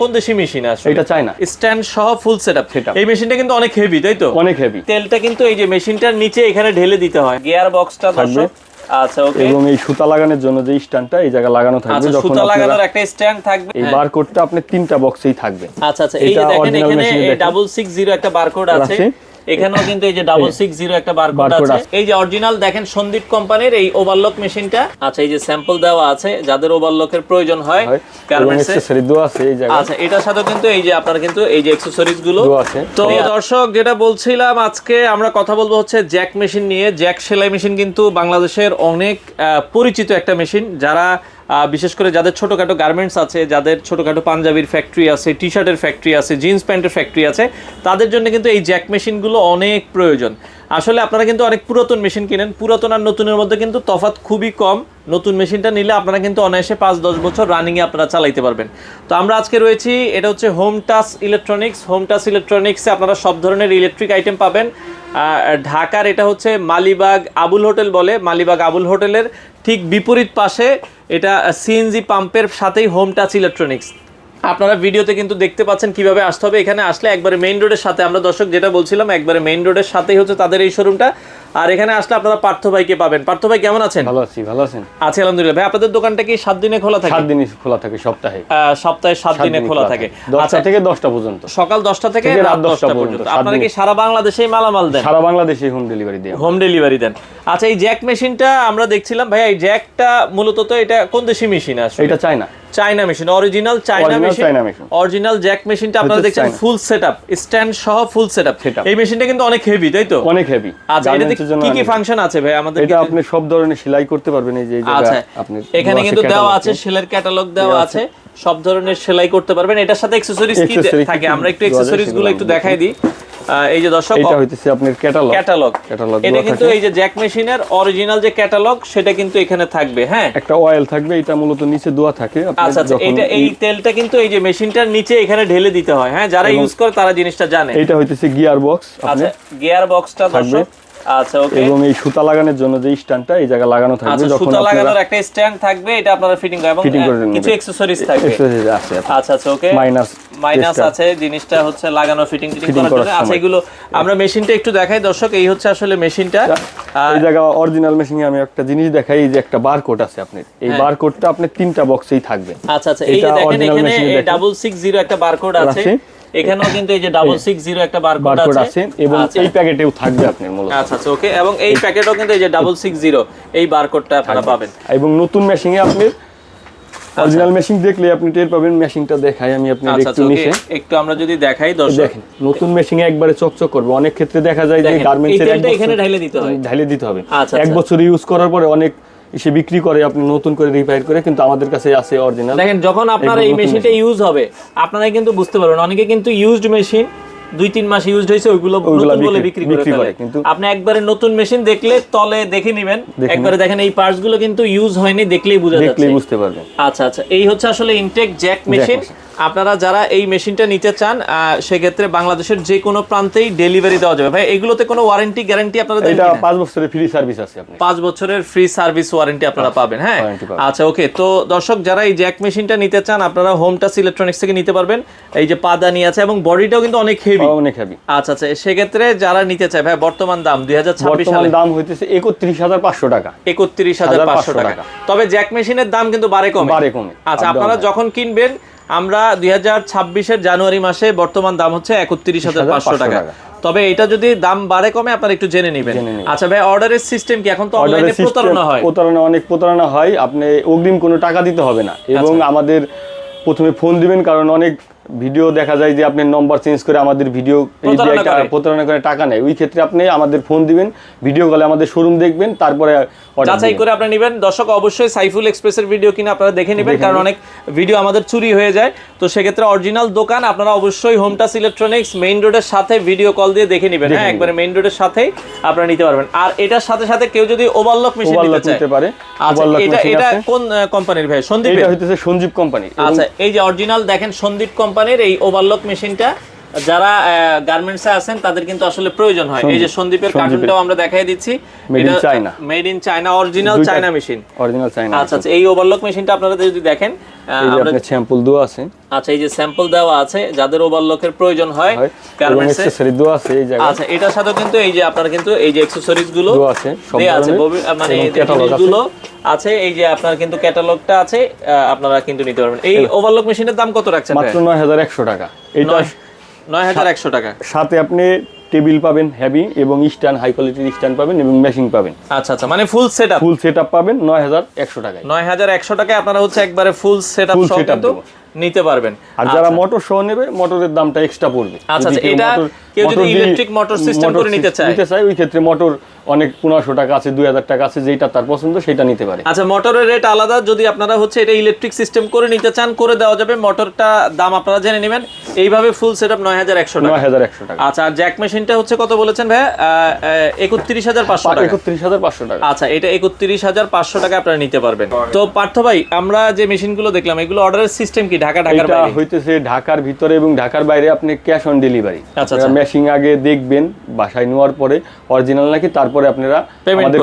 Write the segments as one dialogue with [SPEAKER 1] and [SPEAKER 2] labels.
[SPEAKER 1] কোন দেশি মেশিন আসলে?
[SPEAKER 2] এটা চায়না
[SPEAKER 1] স্ট্যান্ড সহ ফুল সেটআপ। এই মেশিনটা কিন্তু অনেক হেভি, তাই তো?
[SPEAKER 2] অনেক হেভি।
[SPEAKER 1] তেলটা কিন্তু এই যে মেশিনটার নিচে এখানে ঢেলে দিতে হয়। গিয়ার বক্সটা দর্শক, আচ্ছা ওকে।
[SPEAKER 2] এবং এই সুতা লাগানোর জন্য যে স্ট্যান্ডটা এই জায়গা লাগানো থাকবে,
[SPEAKER 1] যখন সুতা লাগানোর একটা স্ট্যান্ড থাকবে।
[SPEAKER 2] এই বারকোডটা আপনি তিনটা বক্সেই থাকবে।
[SPEAKER 1] আচ্ছা আচ্ছা, এই যে দেখেন এখানে 660 একটা বারকোড আছে, এখানেও কিন্তু এই যে 660 একটা বারকোড আছে। এই যে অরিজিনাল দেখেন সন্দীপ কোম্পানির এই ওভারলক মেশিনটা। আচ্ছা, এই যে স্যাম্পল দেওয়া আছে যাদের ওভারলকের প্রয়োজন হয় গার্মেন্টসে।
[SPEAKER 2] অ্যাকসেসরি দেওয়া আছে এই জায়গায়।
[SPEAKER 1] আচ্ছা, এটার সাথে কিন্তু এই যে আপনারা কিন্তু এই যে অ্যাকসেসরিজ গুলো
[SPEAKER 2] আছে।
[SPEAKER 1] তো দর্শক যেটা বলছিলাম, আজকে আমরা কথা বলবো হচ্ছে জ্যাক মেশিন নিয়ে। জ্যাক সেলাই মেশিন কিন্তু বাংলাদেশের অনেক পরিচিত একটা মেশিন। যারা বিশেষ করে যাদের ছোটখাটো গার্মেন্টস আছে, যাদের ছোটখাটো পাঞ্জাবির ফ্যাক্টরি আছে, টি শার্টের ফ্যাক্টরি আছে, জিন্স প্যান্টের ফ্যাক্টরি আছে, তাদের জন্য কিন্তু এই জ্যাক মেশিনগুলো অনেক প্রয়োজন। আসলে আপনারা কিন্তু অনেক পুরাতন মেশিন কিনেন, পুরাতন আর নতুনের মধ্যে কিন্তু তফাৎ খুবই কম। নতুন মেশিনটা নিলে আপনারা কিন্তু অনায়াসে 5-10 বছর রানিংয়ে আপনারা চালাইতে পারবেন। তো আমরা আজকে রয়েছি, এটা হচ্ছে Home Touch Electronics. Home Touch ইলেকট্রনিক্সে আপনারা সব ধরনের ইলেকট্রিক আইটেম পাবেন। ঢাকার এটা হচ্ছে মালিবাগ আবুল হোটেল বলে, মালিবাগ আবুল হোটেলের ঠিক বিপরীত পাশে এটা সিএনজি পাম্পের সাথেই হোম টাচ ইলেকট্রনিক্স। আপনারা ভিডিওতে কিন্তু দেখতে পাচ্ছেন কিভাবে আসতে হবে। এখানে আসলে একবারে মেইন রোডের সাথে, আমরা দর্শক যেটা বলছিলাম, একবারে মেইন রোডের সাথেই হচ্ছে তাদের এই শোরুমটা। আর এখানে আসলে আপনারা পার্থ ভাইকে পাবেন। পার্থ ভাই কেমন আছেন?
[SPEAKER 2] ভালো আছি। ভালো আছেন?
[SPEAKER 1] আছি আলহামদুলিল্লাহ। ভাই আপনাদের দোকানটা কি 7 দিনে খোলা থাকে?
[SPEAKER 2] 7 দিনই খোলা থাকে সপ্তাহে।
[SPEAKER 1] সপ্তাহে 7 দিনে খোলা থাকে।
[SPEAKER 2] 10টা থেকে 10টা পর্যন্ত।
[SPEAKER 1] সকাল 10টা থেকে রাত 10টা পর্যন্ত। আপনারা কি সারা বাংলাদেশেই মালামাল দেন?
[SPEAKER 2] সারা বাংলাদেশে হোম ডেলিভারি দেন।
[SPEAKER 1] হোম ডেলিভারি দেন। আচ্ছা, এই জ্যাক মেশিনটা আমরা দেখছিলাম ভাই, এই জ্যাকটা মূলত তো এটা কোন দেশি মেশিন আসলে?
[SPEAKER 2] এটা China.
[SPEAKER 1] China machine, original China machine. Original Jack মেশিনটা আপনারা দেখছেন ফুল সেটআপ, স্ট্যান্ড সহ ফুল সেটআপ। এই মেশিনটা কিন্তু অনেক হেভি, তাই তো?
[SPEAKER 2] অনেক হেভি।
[SPEAKER 1] আচ্ছা, এটাতে কি কি ফাংশন আছে ভাই আমাদের?
[SPEAKER 2] এটা আপনি সব ধরনের সেলাই করতে পারবেন। এই যে
[SPEAKER 1] আপনি এখানে কিন্তু দেওয়া আছে, সেলের ক্যাটালগ দেওয়া আছে, সব ধরনের সেলাই করতে পারবেন। এটার সাথে অ্যাকসেসরিজ কি থাকে আমরা একটু অ্যাকসেসরিজ গুলো একটু দেখাই দিই। এই যে দর্শক,
[SPEAKER 2] এটা হইতেছে আপনার ক্যাটালগ।
[SPEAKER 1] এটা কিন্তু এই যে জ্যাক মেশিনের অরিজিনাল যে ক্যাটালগ সেটা কিন্তু এখানে থাকবে। হ্যাঁ,
[SPEAKER 2] একটা অয়েল থাকবে, এটা মূলত নিচে দেওয়া থাকে।
[SPEAKER 1] আচ্ছা আচ্ছা, এটা এই তেলটা কিন্তু এই যে মেশিনটার নিচে এখানে ঢেলে দিতে হয়। হ্যাঁ, যারা ইউজ করে তারা জিনিসটা জানে।
[SPEAKER 2] এটা হইতেছে গিয়ার বক্স।
[SPEAKER 1] আচ্ছা, গিয়ার বক্সটা দর্শক, আচ্ছা ওকে।
[SPEAKER 2] এবং এই সুতা লাগানোর জন্য যে স্ট্যান্ডটা এই জায়গা লাগানো থাকবে,
[SPEAKER 1] যখন সুতা লাগানোর একটা স্ট্যান্ড থাকবে, এটা আপনারা ফিটিং করবেন এবং কিছু অ্যাকসেসরিজ থাকবে। আচ্ছা আচ্ছা ওকে, মাইনাস আছে, জিনিসটা হচ্ছে লাগানো ফিটিং করার জন্য। আচ্ছা, এগুলো আমরা মেশিনটা একটু দেখাই দর্শক। এই হচ্ছে আসলে মেশিনটা।
[SPEAKER 2] এই জায়গা অরিজিনাল মেশিনে আমি একটা জিনিস দেখাই, এই যে একটা বারকোড আছে আপনার, এই বারকোডটা আপনার তিনটা বক্সেই থাকবে।
[SPEAKER 1] আচ্ছা আচ্ছা, এই যে দেখেন এখানে 660 একটা বারকোড আছে, এখানেও কিন্তু এই যে 660 একটা বারকোড আছে
[SPEAKER 2] এবং এই প্যাকেটেও থাকবে আপনার মূলত।
[SPEAKER 1] আচ্ছা আচ্ছা ওকে, এবং এই প্যাকেটও কিন্তু এই যে 660 এই বারকোডটা আপনারা পাবেন।
[SPEAKER 2] এবং নতুন মেশিনে আপনি অরিজিনাল মেশিন দেখলে আপনি টের পাবেন। মেশিনটা দেখাই আমি আপনাদের একটু নিচে,
[SPEAKER 1] একটু আমরা যদি দেখাই দর্শক,
[SPEAKER 2] দেখেন নতুন মেশিনে একবারে চকচক করবে। অনেক ক্ষেত্রে দেখা যায় যে গার্মেন্টসের
[SPEAKER 1] এখানে ঢালে দিতে হবে।
[SPEAKER 2] এক বছর ইউজ করার পরে অনেক এসে বিক্রি করে, আপনি নতুন করে রিপেয়ার করে, কিন্তু আমাদের কাছে আছে অরিজিনাল।
[SPEAKER 1] দেখেন যখন আপনার এই মেশিনটা ইউজ হবে, আপনারা কিন্তু বুঝতে পারবেন। অনেকে কিন্তু ইউজড মেশিন 2-3 মাস ইউজড হইছে, ওইগুলো নতুন বলে বিক্রি করে। কিন্তু আপনি একবারে নতুন মেশিন দেখলে তলে দেখে নেবেন, একবারে দেখেন এই পার্টস গুলো কিন্তু ইউজ হয়নি, দেখলেই বোঝা যাচ্ছে,
[SPEAKER 2] দেখলেই বুঝতে পারবেন।
[SPEAKER 1] আচ্ছা আচ্ছা, এই হচ্ছে আসলে ইনটেক জ্যাক মেশিন। আপনারা যারা এই মেশিনটা নিতে চান, সেক্ষেত্রে বাংলাদেশের যে কোনো প্রান্তেই ডেলিভারি দেওয়া যাবে। ভাই এগুলোতে কোনো ওয়ারেন্টি গ্যারান্টি আপনারা দেন?
[SPEAKER 2] এটা 5 বছরের ফ্রি সার্ভিস আছে। আপনি
[SPEAKER 1] 5 বছরের ফ্রি সার্ভিস ওয়ারেন্টি আপনারা পাবেন। হ্যাঁ, আচ্ছা ওকে। তো দর্শক যারা এই জ্যাক মেশিনটা নিতে চান, আপনারা হোম টাচ ইলেকট্রনিক্স থেকে নিতে পারবেন। এই যে পাদানি আছে এবং বডিটাও কিন্তু অনেক হেভি। আচ্ছা আচ্ছা, সেক্ষেত্রে যারা নিতে চায়, ভাই বর্তমান দাম 2026 সালে
[SPEAKER 2] দাম হইতেছে 31,500 টাকা।
[SPEAKER 1] 31,500 টাকা। তবে জ্যাক মেশিনের দাম কিন্তু বাড়ে কমে। আচ্ছা, আপনারা যখন কিনবেন, আমরা 2026-এর জানুয়ারি মাসে বর্তমান দাম হচ্ছে 31,500 টাকা। তবে এটা যদি দাম বাড়ে কমে আপনারা একটু জেনে নেবেন। আচ্ছা ভাই, অর্ডারের সিস্টেম কি? এখন তো অনলাইনে
[SPEAKER 2] অনেক প্রতারণা হয়। আপনি অগ্রিম কোনো টাকা দিতে হবে না, এবং আমাদের প্রথমে ফোন দিবেন, কারণ অনেক ভিডিও দেখা যায় যে আপনি নম্বর চেঞ্জ করে আমাদের ভিডিও প্রতারণা করে টাকা নেয়। ওই ক্ষেত্রে আপনি আমাদের ফোন দিবেন, ভিডিও কলে আমাদের শোরুম দেখবেন, তারপরে
[SPEAKER 1] যাচাই করে আপনি নেবেন। দর্শক অবশ্যই সাইফুল এক্সপ্রেসের ভিডিও কিনা আপনারা দেখে নেবেন, কারণ অনেক ভিডিও আমাদের চুরি হয়ে যায়। তো সেক্ষেত্রে অরিজিনাল দোকান আপনারা অবশ্যই হোম টাচ ইলেকট্রনিক্স মেইন রোডের সাথে ভিডিও কল দিয়ে দেখে নেবেন। হ্যাঁ, একবারে মেইন রোডের সাথেই আপনারা নিতে পারবেন। আর এটার সাথে সাথে কেউ যদি ওভারলক মেশিন নিতে পারে, আচ্ছা এটা কোন কোম্পানির ভাই? সন্দীপ।
[SPEAKER 2] এটা হইতেছে সঞ্জীব কোম্পানি।
[SPEAKER 1] আচ্ছা, এই যে অরিজিনাল দেখেন সন্দীপ কোম্পানির এই ওভারলক মেশিনটা। যারা গার্মেন্টসে আছেন তাদের কিন্তু আসলে প্রয়োজন হয়। এই যে সন্দীপের কার্টুনটাও আমরা দেখাই দিচ্ছি,
[SPEAKER 2] made in China,
[SPEAKER 1] made in China, original China machine,
[SPEAKER 2] original China.
[SPEAKER 1] আচ্ছা আচ্ছা, এই ওভারলক মেশিনটা আপনারা যদি দেখেন,
[SPEAKER 2] আমরা স্যাম্পল দেওয়া আছে।
[SPEAKER 1] আচ্ছা, এই যে স্যাম্পল দেওয়া আছে, যাদের ওভারলকের প্রয়োজন হয় গার্মেন্টসে,
[SPEAKER 2] অ্যাকসেসরি দেওয়া আছে এই জায়গায়।
[SPEAKER 1] আচ্ছা, এটার সাথে কিন্তু এই যে আপনারা কিন্তু এই যে অ্যাকসেসরিজ গুলো
[SPEAKER 2] দেওয়া আছে, সব
[SPEAKER 1] আছে, মানে
[SPEAKER 2] ক্যাটালগ
[SPEAKER 1] গুলো আছে, এই যে আপনার কিন্তু ক্যাটালগটা আছে, আপনারা কিন্তু নিতে পারবেন। এই ওভারলক মেশিনের দাম কত রাখছেন?
[SPEAKER 2] মাত্র 9100 টাকা। এটা
[SPEAKER 1] 9100 টাকা।
[SPEAKER 2] সাথে আপনি টেবিল পাবেন হেভি, এবং স্ট্যান্ড, হাই কোয়ালিটির স্ট্যান্ড পাবেন, এবং মেশিং পাবেন।
[SPEAKER 1] আচ্ছা আচ্ছা, মানে ফুল সেটআপ
[SPEAKER 2] পাবেন 9100 টাকায়।
[SPEAKER 1] 9100 টাকায় আপনারা হচ্ছে একবারে ফুল সেটআপ সহ কিন্তু নিতে পারবেন।
[SPEAKER 2] আর যারা মোটর সহ নেবে, মোটরের দামটা এক্সট্রা পড়বে।
[SPEAKER 1] আচ্ছা, এটা কেউ যদি ইলেকট্রিক মোটর সিস্টেম করে নিতে চায়,
[SPEAKER 2] ওই ক্ষেত্রে মোটর অনেক 1500 টাকা আছে, 2000 টাকা আছে, যেটা তার পছন্দ সেটা নিতে পারে।
[SPEAKER 1] আচ্ছা, মোটরের রেট আলাদা। যদি আপনারা হচ্ছে এটা ইলেকট্রিক সিস্টেম করে নিতে চান, করে দেওয়া যাবে। মোটরটা দাম আপনারা জেনে নেবেন। এইভাবে ফুল সেটআপ 9100 টাকা।
[SPEAKER 2] 9100 টাকা।
[SPEAKER 1] আচ্ছা, আর জ্যাক মেশিনটা হচ্ছে কত বলেছেন ভাই? 31500 টাকা।
[SPEAKER 2] 31500 টাকা।
[SPEAKER 1] আচ্ছা, এটা 31500 টাকা আপনারা নিতে পারবেন। তো পার্থ ভাই, আমরা যে মেশিনগুলো দেখলাম, এগুলো অর্ডারের সিস্টেম কি ঢাকার বাইরে?
[SPEAKER 2] হইতেছে ঢাকার ভিতরে এবং ঢাকার বাইরে আপনি ক্যাশ অন ডেলিভারি।
[SPEAKER 1] আচ্ছা,
[SPEAKER 2] মেশিন আগে দেখবেন, বাসায় নেওয়ার পরে অরিজিনাল নাকি, তারপরে আপনারা আমাদের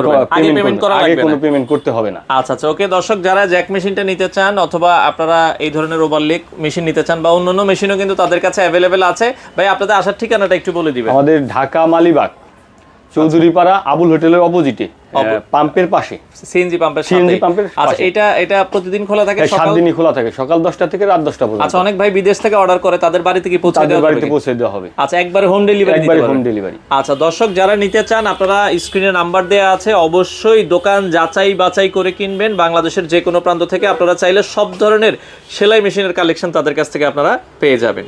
[SPEAKER 2] কোনো পেমেন্ট করতে হবে না।
[SPEAKER 1] আচ্ছা আচ্ছা, ওকে দর্শক, যারা জ্যাক মেশিনটা নিতে চান, অথবা আপনারা এই ধরনের ওভারলক মেশিন নিতে চান, বা অন্যান্য মেশিনও কিন্তু তাদের কাছে অ্যাভেলেবেল আছে। ভাই, আপনাদের আসার ঠিকানাটা একটু বলে দিবেন।
[SPEAKER 2] আমাদের ঢাকা মালিবাগ, চৌধুরীপাড়া, আবুল হোটেলের অপোজিটে, পাম্পের পাশে,
[SPEAKER 1] সিএনজি পাম্পের সাথে। আচ্ছা, এটা প্রতিদিন খোলা থাকে?
[SPEAKER 2] 7 দিনই খোলা থাকে, সকাল 10টা থেকে রাত 10টা পর্যন্ত।
[SPEAKER 1] আচ্ছা, অনেক ভাই বিদেশ থেকে অর্ডার করে, তাদের বাড়িতে কি পৌঁছে
[SPEAKER 2] দেওয়া হবে?
[SPEAKER 1] আচ্ছা, একবারে হোম ডেলিভারি দিতে পারবেন?
[SPEAKER 2] Home delivery.
[SPEAKER 1] আচ্ছা দর্শক, যারা নিতে চান, আপনারা স্ক্রিনে নাম্বার দেওয়া আছে, অবশ্যই দোকান যাচাই বাছাই করে কিনবেন। বাংলাদেশের যে কোনো প্রান্ত থেকে আপনারা চাইলে সব ধরনের সেলাই মেশিনের কালেকশন তাদের কাছ থেকে আপনারা পেয়ে যাবেন।